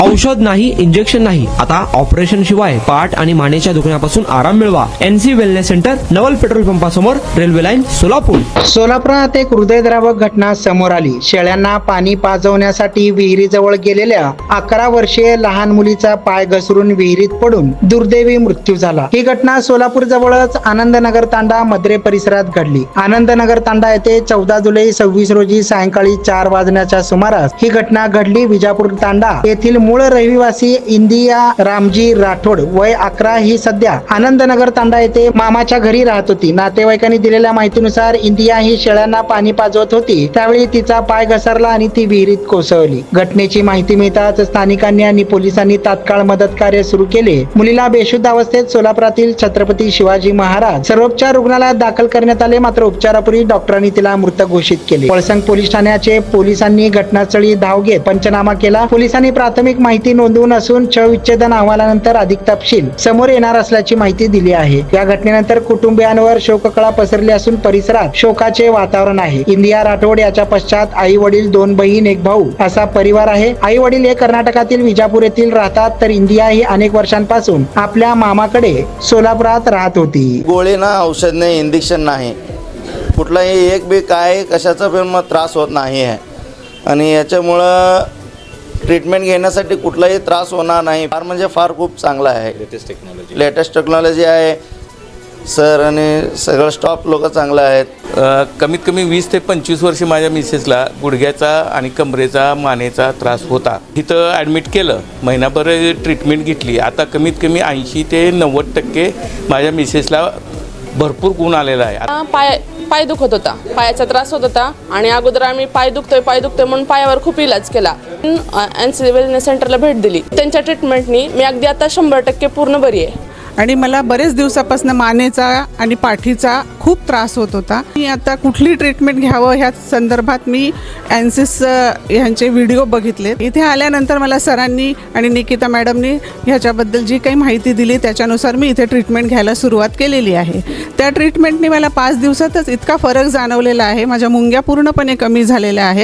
औषध नाही, इंजेक्शन नाही, आता ऑपरेशन शिवाय पाठ आणि मानेच्या दुखण्यापासून आराम मिळवा. NC वेलनेस सेंटर, नवल पेट्रोल पंपासमोर, रेल्वे लाईन, सोलापूर. सोलापुरात एक हृदयद्रावक घटना समोर आली. शेळ्यांना पाणी पाजवण्यासाठी विहिरीजवळ गेलेल्या 11 वर्षीय लहान मुलीचा पाय घसरून विहिरीत पडून दुर्दैवी मृत्यू झाला. ही घटना सोलापूर जवळच आनंदनगर तांडा मद्रे परिसरात घडली. आनंदनगर तांडा येथे 14 जुलै 26 रोजी सायंकाळी 4 वाजण्याच्या सुमारास ही घटना घडली. विजापूर तांडा येथील मूळ रहिवासी इंदिया रामजी राठोड वय 11 ही सध्या आनंदनगर तांडा येथे मामाच्या घरी राहत होती. नातेवाईकांनी दिलेल्या माहितीनुसार इंदिया ही शेळ्यांना पाणी पाजवत होती. त्यावेळी तिचा पाय घसरला आणि ती विहिरीत कोसळली. घटनेची माहिती मिळताच स्थानिकांनी आणि पोलिसांनी तात्काळ मदत कार्य सुरू केले. मुलीला बेशुद्ध अवस्थेत सोलापुरातील छत्रपती शिवाजी महाराज सर्वोपचार रुग्णालयात दाखल करण्यात आले. मात्र उपचारापूर्वी डॉक्टरांनी तिला मृत घोषित केले. पळसंग पोलीस ठाण्याचे पोलिसांनी घटनास्थळी धाव घेत पंचनामा केला. पोलिसांनी प्राथमिक माहिती नोंदवून असून शवविच्छेदन अहवालानंतर अधिक तपशील समोर येणार असल्याची माहिती दिली आहे. या घटनेनंतर कुटुंबियांवर शोककळा पसरली असून परिसरात शोकाचे वातावरण आहे. इंदिया राठोड याच्या पश्चात आई वडील, 2 बहीण, 1 भाऊ असा परिवार आहे. आई वडील हे कर्नाटकातील विजापूर येथील राहतात, तर इंदिया ही अनेक वर्षांपासून आपल्या मामाकडे सोलापुरात राहत होती. गोळी ना, औषध नाही, इंजेक्शन नाही, कुठलाही एक बी काय कशाचा पण मग त्रास होत नाही आहे. आणि याच्यामुळं ट्रीटमेंट घेण्यासाठी कुठलाही त्रास होणार नाही. फार म्हणजे फार खूप चांगला आहे. लेटेस्ट टेक्नॉलॉजी आहे सर, आणि सगळं स्टॉप लोक चांगलं आहेत. कमीत कमी 20 ते 25 वर्ष माझ्या मिसेसला गुडघ्याचा आणि कमरेचा, मानेचा त्रास होता. तिथं ॲडमिट केलं, महिनाभर ट्रीटमेंट घेतली. आता कमीत कमी 80 ते 90% माझ्या मिसेसला भरपूर गुण आलेला आहे. पाय दुखत होता, पायाचा त्रास होत होता आणि अगोदर आम्ही पाय दुखतोय म्हणून पायावर खूप इलाज केला. NC वेलनेस सेंटरला भेट दिली. त्यांच्या ट्रीटमेंटनी मी अगदी आता 100% पूर्ण बरी आहे. आणि मला बरेच दिवसापासून मानेचा आणि पाठीचा खूप त्रास होत होता. मी आता कुठली ट्रीटमेंट घ्यावं ह्या संदर्भात मी एनसिस ह्यांचे व्हिडिओ बघितले. इथे आल्यानंतर मला सरांनी आणि निकिता मॅडमनी ह्याच्याबद्दल जी काही माहिती दिली त्याच्यानुसार मी इथे ट्रीटमेंट घ्यायला सुरुवात केलेली आहे. त्या ट्रीटमेंटने मला 5 दिवसातच इतका फरक जाणवलेला आहे. माझ्या मुंग्या पूर्णपणे कमी झालेल्या आहेत.